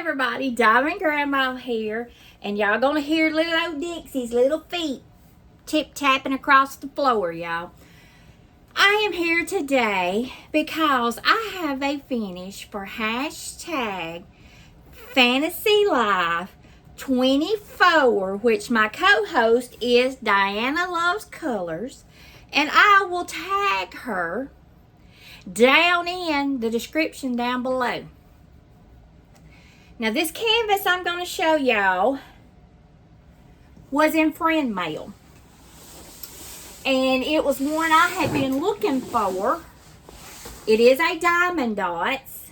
everybody, Diamond Grandma here, and y'all gonna hear little old Dixie's little feet tip-tapping across the floor, y'all. I am here today because I have a finish for hashtag Fantasy Life 24, which my co-host is Diana Loves Colors, and I will tag her down in the description down below. Now this canvas I'm going to show y'all was in friend mail. And it was one I had been looking for. It is a diamond Dotz.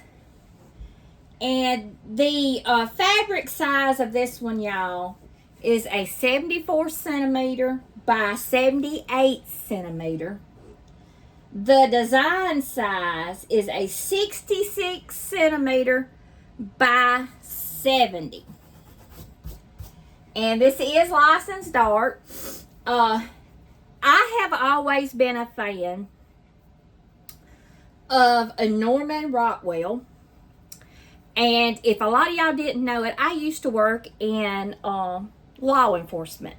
And the fabric size of this one, y'all, is a 74 centimeter by 78 centimeter. The design size is a 66 centimeter by 70. And this is licensed art. I have always been a fan of a Norman Rockwell. And if a lot of y'all didn't know it, I used to work in law enforcement.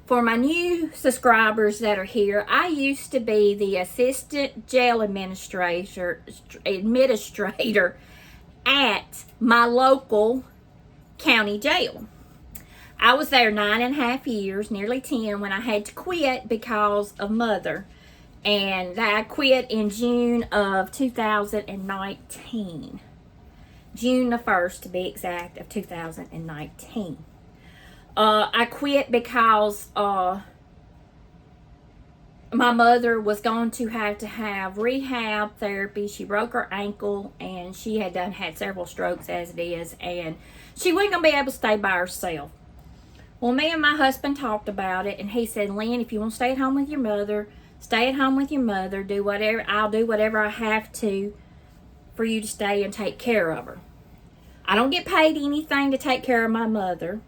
For my new subscribers that are here, I used to be the assistant jail administrator at my local county jail. I was there 9.5 years, nearly 10, when I had to quit because of mother. And I quit in June of 2019. June the 1st, to be exact, of 2019. I quit because my mother was going to have rehab therapy. She broke her ankle, and she had several strokes as it is, and she wasn't going to be able to stay by herself. Well, me and my husband talked about it, and he said, Lynn, if you want to stay at home with your mother, stay at home with your mother. Do whatever. I'll do whatever I have to for you to stay and take care of her. I don't get paid anything to take care of my mother.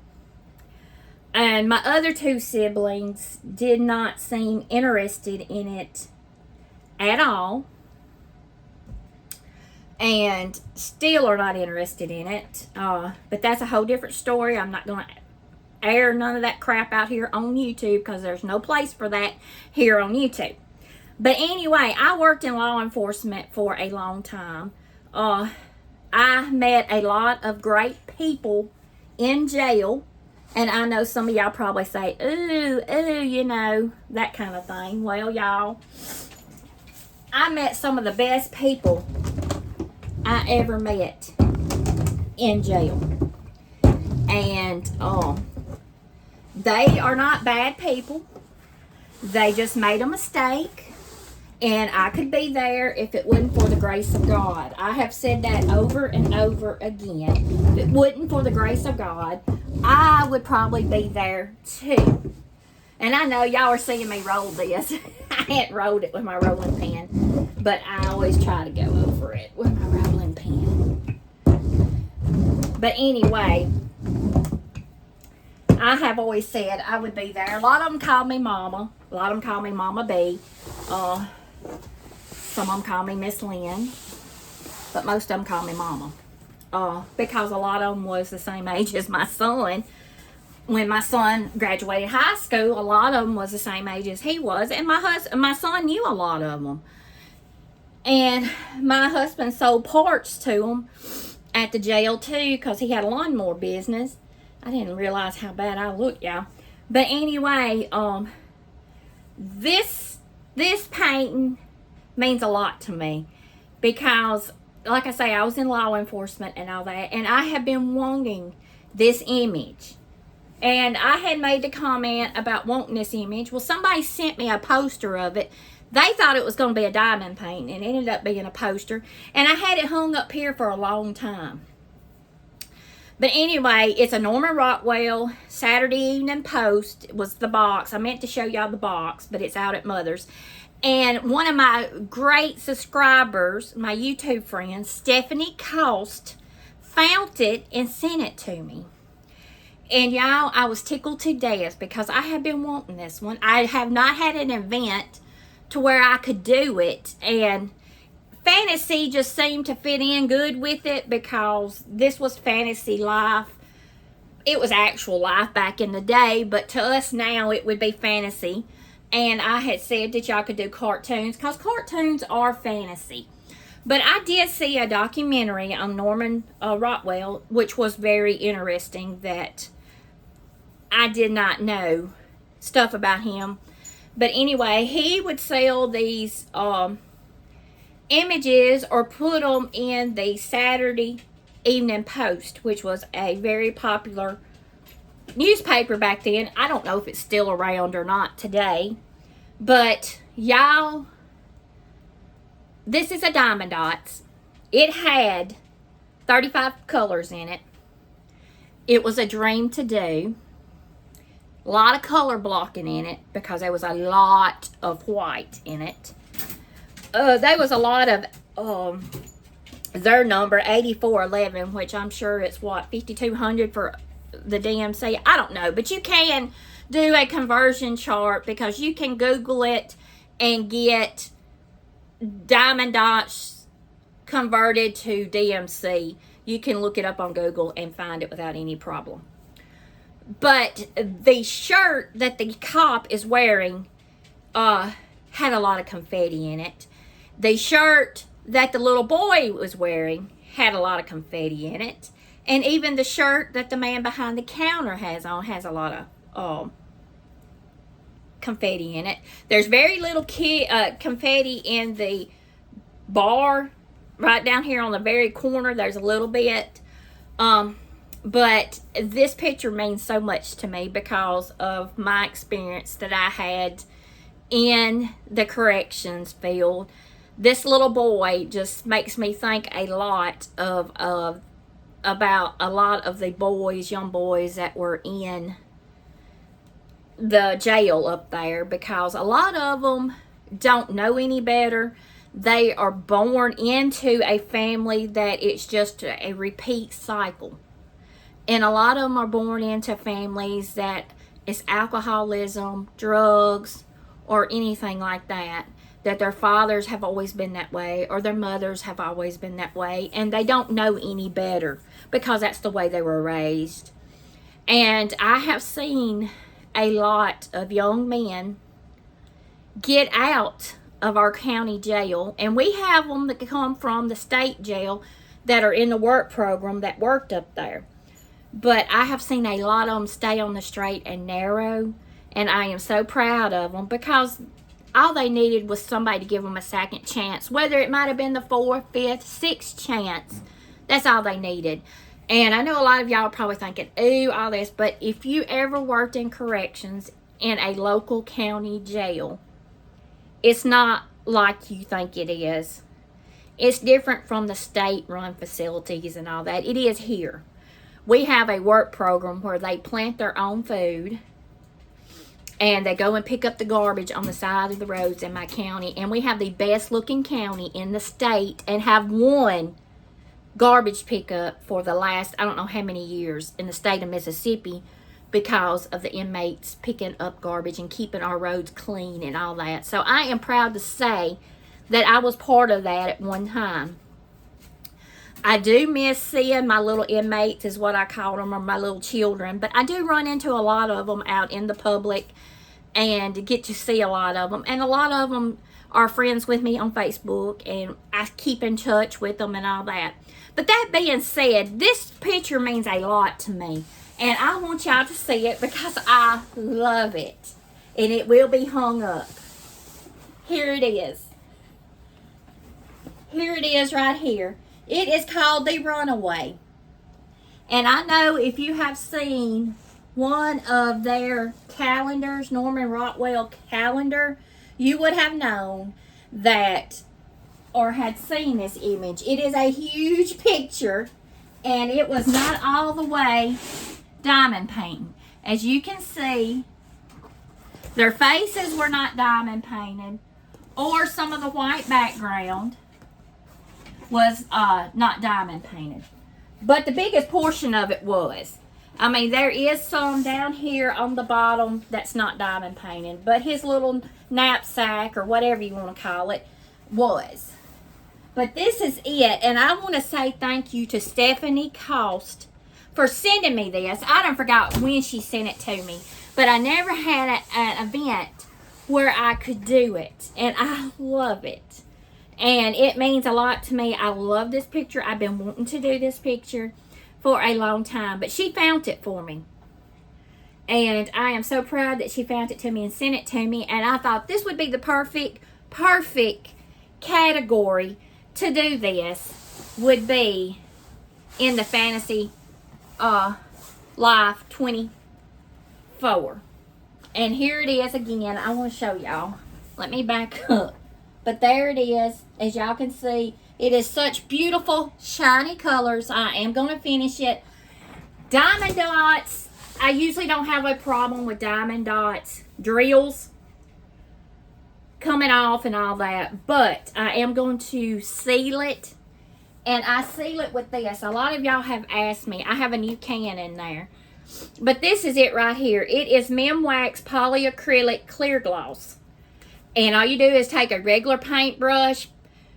And my other two siblings did not seem interested in it at all. And still are not interested in it. But that's a whole different story. I'm not going to air none of that crap out here on YouTube because there's no place for that here on YouTube. But anyway, I worked in law enforcement for a long time. I met a lot of great people in jail. And I know some of y'all probably say, ooh, you know, that kind of thing. Well, y'all, I met some of the best people I ever met in jail. And they are not bad people. They just made a mistake. And I could be there if it wasn't for the grace of God. I have said that over and over again. If it wasn't for the grace of God, I would probably be there too. And I know y'all are seeing me roll this. I hadn't rolled it with my rolling pin, but I always try to go over it with my rolling pin. But anyway, I have always said I would be there. A lot of them call me Mama. A lot of them call me Mama B. Some of them call me Miss Lynn. But most of them call me Mama. Because a lot of them was the same age as my son. When my son graduated high school, a lot of them was the same age as he was. And my son knew a lot of them. And my husband sold parts to them at the jail too because he had a lawnmower business. I didn't realize how bad I looked, y'all. But anyway, this painting means a lot to me because, like I say, I was in law enforcement and all that, and I have been wanting this image. And I had made the comment about wanting this image. Well, somebody sent me a poster of it. They thought it was going to be a diamond painting, and it ended up being a poster. And I had it hung up here for a long time. But anyway, it's a Norman Rockwell Saturday Evening Post was the box. I meant to show y'all the box, but it's out at Mother's. And one of my great subscribers, my YouTube friend, Stephanie Cost, found it and sent it to me. And y'all, I was tickled to death because I have been wanting this one. I have not had an event to where I could do it. And fantasy just seemed to fit in good with it because this was fantasy life. It was actual life back in the day, but to us now it would be fantasy. And I had said that y'all could do cartoons because cartoons are fantasy. But I did see a documentary on Norman Rockwell, which was very interesting, that I did not know stuff about him. But anyway, he would sell these images or put them in the Saturday Evening Post, which was a very popular newspaper back then. I don't know if it's still around or not today. But y'all, this is a Diamond Dotz. It had 35 colors in it. It was a dream to do. A lot of color blocking in it because there was a lot of white in it. There was a lot of their number 8411, which I'm sure it's what, 5200 for the DMC. I don't know, but you can do a conversion chart because you can Google it and get Diamond Dots converted to DMC. You can look it up on Google and find it without any problem. But the shirt that the cop is wearing had a lot of confetti in it. The shirt that the little boy was wearing had a lot of confetti in it. And even the shirt that the man behind the counter has on has a lot of confetti in it. There's very little confetti in the bar right down here on the very corner. There's a little bit. But this picture means so much to me because of my experience that I had in the corrections field. This little boy just makes me think a lot about a lot of the boys, young boys that were in the jail up there, because a lot of them don't know any better. They are born into a family that it's just a repeat cycle. And a lot of them are born into families that it's alcoholism, drugs, or anything like that. That their fathers have always been that way, or their mothers have always been that way, and they don't know any better because that's the way they were raised. And I have seen a lot of young men get out of our county jail, and we have them that come from the state jail that are in the work program that worked up there. But I have seen a lot of them stay on the straight and narrow, and I am so proud of them because all they needed was somebody to give them a second chance. Whether it might have been the 4th, 5th, 6th chance, that's all they needed. And I know a lot of y'all are probably thinking, ooh, all this, but if you ever worked in corrections in a local county jail, it's not like you think it is. It's different from the state-run facilities and all that. It is here. We have a work program where they plant their own food, and they go and pick up the garbage on the side of the roads in my county. And we have the best looking county in the state and have won garbage pickup for the last, I don't know how many years in the state of Mississippi because of the inmates picking up garbage and keeping our roads clean and all that. So I am proud to say that I was part of that at one time. I do miss seeing my little inmates, is what I call them, or my little children. But I do run into a lot of them out in the public and get to see a lot of them. And a lot of them are friends with me on Facebook, and I keep in touch with them and all that. But that being said, this picture means a lot to me. And I want y'all to see it because I love it. And it will be hung up. Here it is. Here it is right here. It is called The Runaway. And I know if you have seen one of their calendars, Norman Rockwell calendar, you would have known that or had seen this image. It is a huge picture, and it was not all the way diamond painted. As you can see, their faces were not diamond painted, or some of the white background was not diamond painted. But the biggest portion of it was. I mean, there is some down here on the bottom that's not diamond painted, but his little knapsack, or whatever you want to call it, was. But this is it. And I want to say thank you to Stephanie Cost for sending me this. I don't forgot when she sent it to me. But I never had an event where I could do it. And I love it. And it means a lot to me. I love this picture. I've been wanting to do this picture for a long time. But she found it for me. And I am so proud that she found it to me and sent it to me. And I thought this would be the perfect category to do this. Would be in the Fantasy Life 24. And here it is again. I want to show y'all. Let me back up. But there it is. As y'all can see, it is such beautiful, shiny colors. I am going to finish it. Diamond dots. I usually don't have a problem with diamond dots. Drills coming off and all that. But I am going to seal it. And I seal it with this. A lot of y'all have asked me. I have a new can in there. But this is it right here. It is Mem Wax Polyacrylic Clear Gloss. And all you do is take a regular paintbrush,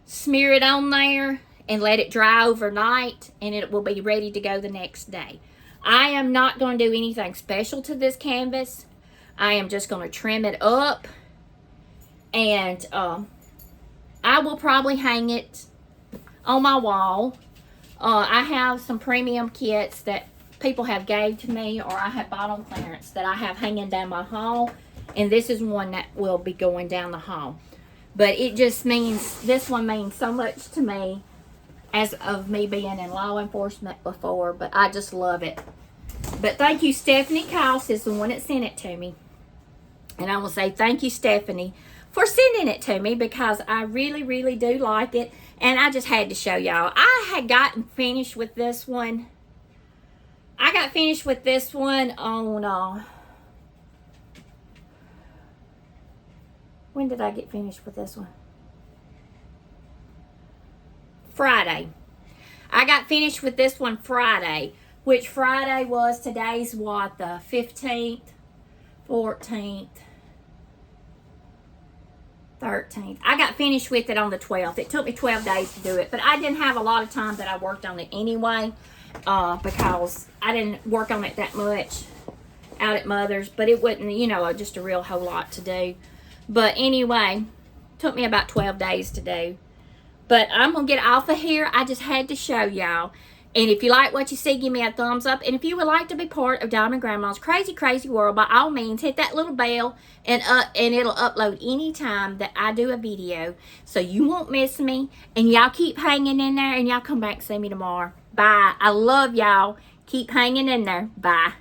smear it on there, and let it dry overnight. And it will be ready to go the next day. I am not going to do anything special to this canvas. I am just going to trim it up. And I will probably hang it on my wall. I have some premium kits that people have gave to me, or I have bought on clearance, that I have hanging down my hall. And this is one that will be going down the hall. But it just means, this one means so much to me, as of me being in law enforcement before. But I just love it. But thank you, Stephanie Cost is the one that sent it to me. And I will say thank you, Stephanie, for sending it to me, because I really, really do like it. And I just had to show y'all. I had gotten finished with this one. I got finished with this one on, when did I get finished with this one? Friday. I got finished with this one Friday, which Friday was, today's what, the 15th, 14th, 13th. I got finished with it on the 12th. It took me 12 days to do it, but I didn't have a lot of time that I worked on it anyway, because I didn't work on it that much out at Mother's, but it wasn't, you know, just a real whole lot to do. But anyway, took me about 12 days to do. But I'm going to get off of here. I just had to show y'all. And if you like what you see, give me a thumbs up. And if you would like to be part of Diamond Grandma's crazy, crazy world, by all means, hit that little bell, and it'll upload anytime that I do a video, so you won't miss me. And y'all keep hanging in there, and y'all come back and see me tomorrow. Bye. I love y'all. Keep hanging in there. Bye.